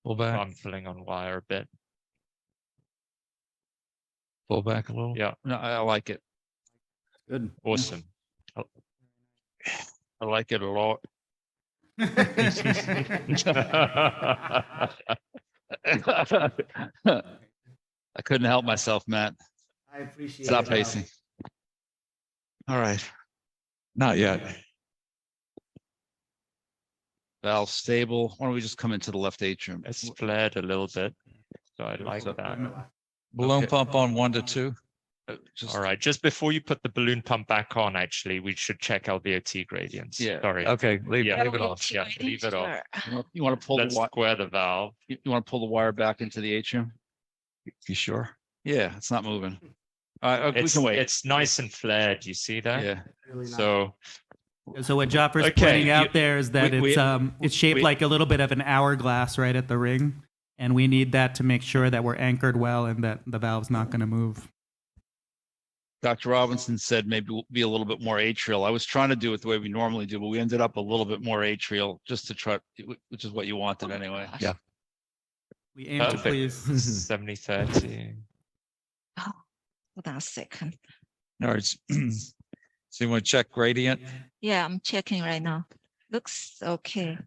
Pull back, I'm pulling on wire a bit. pull back a little. Yeah. No, I like it. Good. Awesome. I like it a lot. I couldn't help myself, Matt. I appreciate Stop it. pacing. All right. Not yet. Valve stable. Why don't we just come into the left atrium? It's flared a little bit. So I like that. Balloon Okay. pump on 1 to 2. Just, All right. Just before you put the balloon pump back on, actually, we should check LVOT gradients. Yeah. Sorry. Okay, leave Yeah. it off. Yeah, leave it off. you want to pull Let's the wire? square the valve. You want to pull the wire back into the atrium? You sure? Yeah, it's not moving. We It's, can wait. it's nice and flared. You see that? Yeah. So So what Joffer's Okay, pointing out there is that we- it's shaped we- like a little bit of an hourglass right at the ring, and we need that to make sure that we're anchored well and that the valve's not going to move. Dr. Robinson said maybe we'll be a little bit more atrial. I was trying to do it the way we normally do, but we ended up a little bit more atrial just to try, which is what you wanted anyway. Yeah. We aim to Perfect. please. 70-30. Hold on a second. All right. So you want to check gradient? Yeah, I'm checking right now. Looks okay.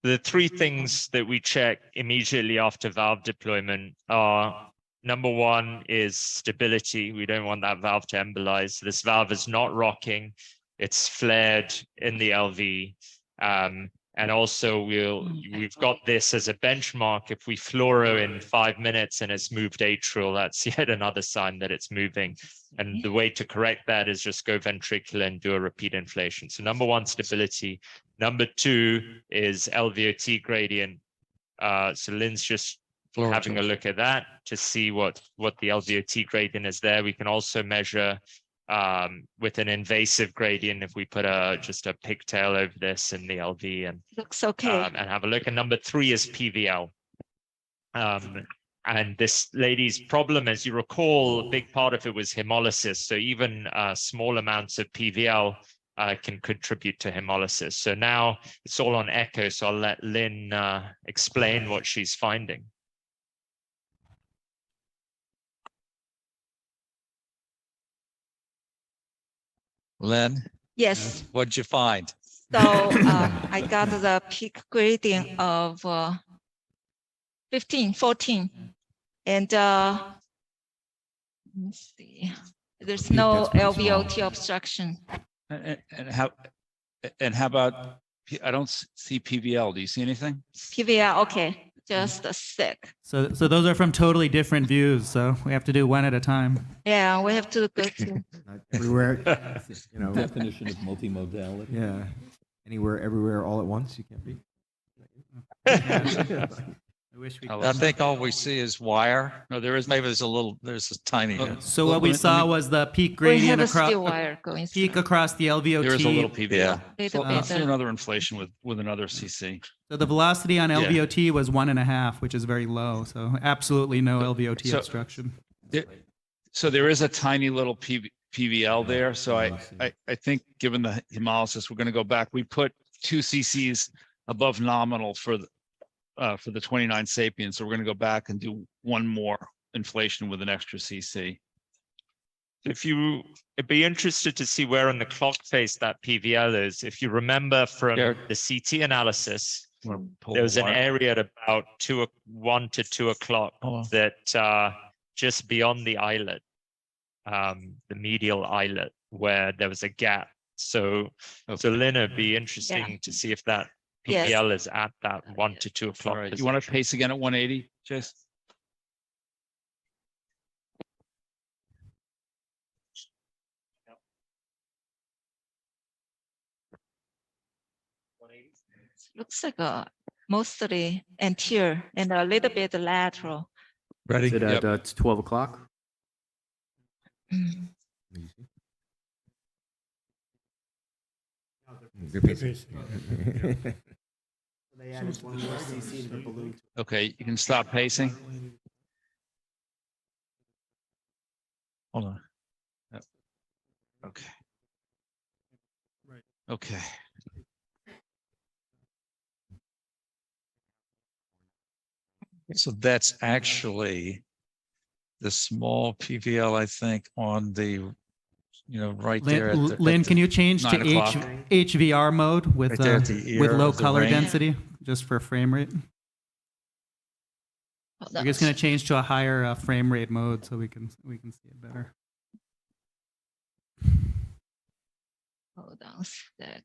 The three things that we check immediately after valve deployment are, number one is stability. We don't want that valve to embolize. This valve is not rocking. It's flared in the LV. And also we've got this as a benchmark. If we fluoro in 5 minutes and it's moved atrial, that's yet another sign that it's moving. And the way to correct that is just go ventricular and do a repeat inflation. So number one, stability. Number two is LVOT gradient. So Lynn's just having a look at that to see what the LVOT gradient is there. We can also measure with an invasive gradient if we put just a pigtail over this in the LV and Looks okay. and have a look. And number 3 is PVL. And this lady's problem, as you recall, a big part of it was hemolysis. So even small amounts of PVL can contribute to hemolysis. So now it's all on echo. So I'll let Lynn explain what she's finding. Lynn, Yes. what'd you find? So I got the peak gradient of 15, 14. And let's see, there's Peak, no that's pretty small. LVOT obstruction. And how about, I don't see PVL. Do you see anything? PVL, okay, just a sec. So those are from totally different views, so we have to do one at a time. Yeah, we have to go to. Not everywhere, you know. Definition of multimodality. Yeah. Anywhere, everywhere, all at once. You can't be. I wish we I think all we see is wire. No, there is, maybe there's a tiny. So what we saw was the peak We have gradient a steel across wire going peak through. across the LVOT. There is a little PVL. Yeah. Little Let's bit, do another inflation with another CC. So the velocity on Yeah. LVOT was 1.5, which is very low. So absolutely no LVOT So- obstruction. So there is a tiny little PVL there. So I think given the hemolysis, we're going to go back. We put 2 cc's above nominal for the 29 Sapiens. So we're going to go back and do one more inflation with an extra cc. It'd be interested to see where on the clock face that PVL is. If you remember from Yeah. the CT analysis, Pull there was the an wire. area at about 1 to 2 o'clock Oh. that just beyond the islet, the medial islet, where there was a gap. So Lynn, it'd be interesting to see if that Yes. PVL is at that 1 to 2 All o'clock. right. You want to pace again at 180, Chase? Looks like mostly anterior and a little bit lateral. Ready? Is it Yep. at 12 o'clock? Mm. Good piece. They added one more CC to the balloon. Okay, you can stop pacing. Hold on. Yep. Okay. Okay. So that's actually the small PVL, I think, on the, right there. at the- Lynn, at can the- you change to 9 o'clock. HVR mode with Right there at the with ear low of the color ring. density, just for frame rate? We're just going to change to a higher frame rate mode so we can see it better. Hold on a sec.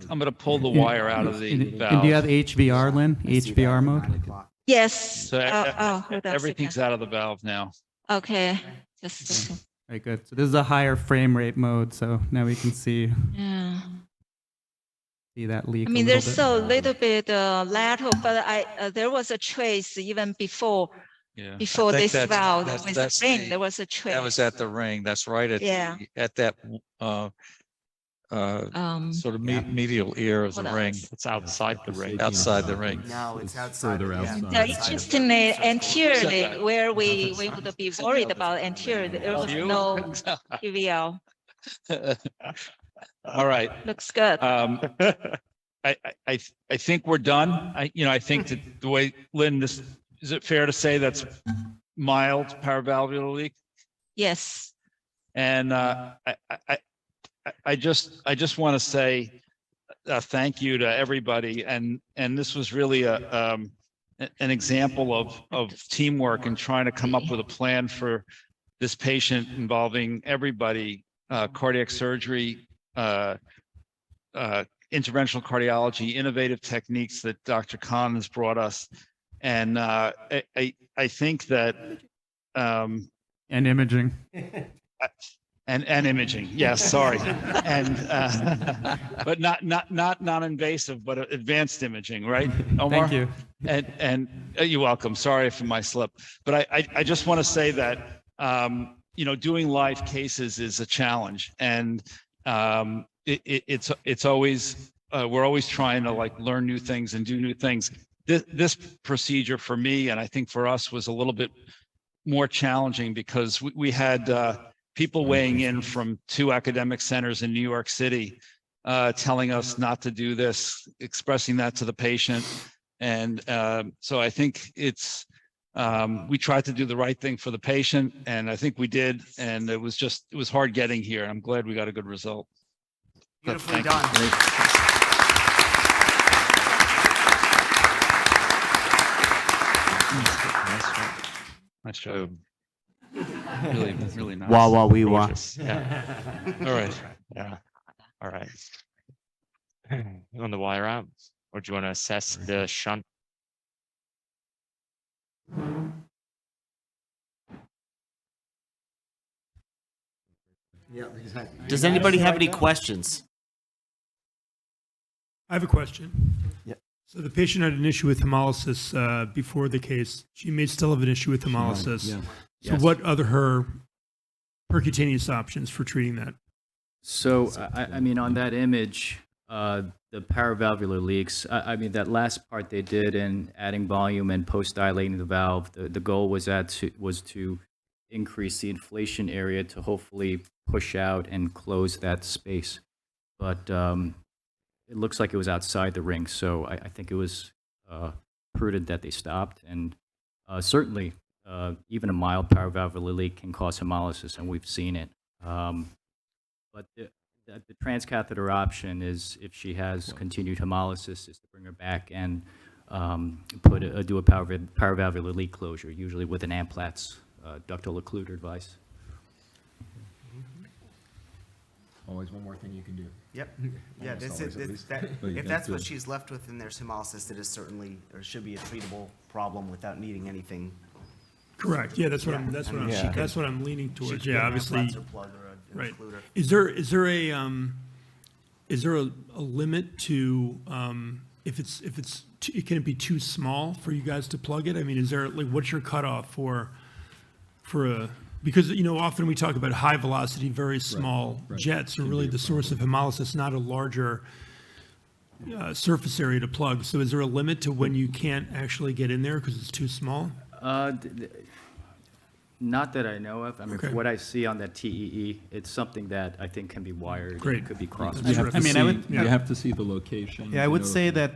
I'm gonna pull the wire out of the And do you valve. have HVR, Lynn? HVR mode? Yes. So Hold on a everything's second. out of the valve now. Okay. Just a second. Very good. So this is a higher frame rate mode. So now we can see Yeah. that leak. I mean, a there's little a little bit lateral, but there was a trace even before Yeah. before think this that's- valve that's- with that's the ring. the- There was a trace. That was at the ring. That's right Yeah. at that sort of medial ear of the Hold on. ring, It's outside the ring. outside the ring. No, it's It's outside. further yeah. outside. Yeah, interestingly, anteriorly, where we would be worried about anterior, there was no PVL. All right. Looks good. I think we're done. I think that the way Lynn, is it fair to say that's mild paravalvular leak? Yes. And I just want to say thank you to everybody. And this was really an example of teamwork and trying to come up with a plan for this patient involving everybody, cardiac surgery, interventional cardiology, innovative techniques that Dr. Khan has brought us. And I think that, And imaging. and imaging, yes, sorry. And, but not non-invasive, but advanced imaging, right, Omar? Thank you. And you're welcome. Sorry for my slip. But I just want to say that, doing live cases is a challenge. And it's always, we're always trying to like learn new things and do new things. This procedure for me, and I think for us, was a little bit more challenging because we had people weighing in from 2 academic centers in New York City, telling us not to do this, expressing that to the patient. And so I think it's, we tried to do the right thing for the patient, and I think we did. And it was hard getting here. I'm glad we got a good result. Beautifully Thank you. done. Nice job. Really, really nice. Wah wah wee wah. Gorgeous. Yeah. All right. Yeah. All right. You want the wire out, or do you want to assess the shunt? Yeah, exactly. Does anybody have any questions? I have a question. Yep. So the patient had an issue with hemolysis before the case. She may still have an issue with hemolysis. yeah. So Yes. what other her percutaneous options for treating that? So, I mean, on that image, the paravalvular leaks, I mean, that last part they did in adding volume and post-dilating the valve, the goal was to increase the inflation area to hopefully push out and close that space. But it looks like it was outside the ring, so I think it was prudent that they stopped. And certainly, even a mild paravalvular leak can cause hemolysis, and we've seen it. But the transcatheter option is, if she has continued hemolysis, is to bring her back and do a paravalvular leak closure, usually with an Amplatz ductal occluder device. Always one more thing you can do. Yep. Yeah, Almost this always, at is, least. But you if got that's what to- she's left with and there's hemolysis, it is certainly, or should be a treatable problem without needing anything. Correct. Yeah, that's what Yeah, I'm. That's I what mean, I'm. she could- That's what I'm leaning She towards. could Yeah, get an obviously. Amplatz or plug or an Right. occluder. Is there a limit to can it be too small for you guys to plug it? I mean, is there like what's your cutoff for a, because often we talk about high velocity, very small right. jets are Can really be a the source of hemolysis, not a larger surface area to plug. So is there a limit to when you can't actually get in there because it's too small? Not that I know of. I mean, Okay. what I see on that TEE, it's something that I think can be wired. Great. It could be crossed. You have to I mean, see, I would- you have to see the location. Yeah, I you would know, say that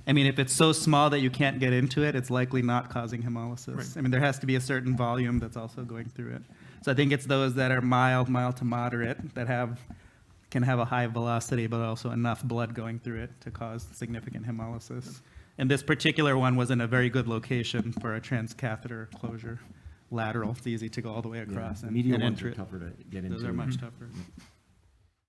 I mean, if it's so small that you can't get into it, it's likely not causing hemolysis. Right. I mean, there has to be a certain volume that's also going through it. So I think it's those that are mild to moderate that can have a high velocity, but also enough blood going through it to cause significant hemolysis. And this particular one was in a very good location for a transcatheter closure. Lateral, it's easy to go all the way across and Medial ones enter are it. tougher to get into. Those are much tougher.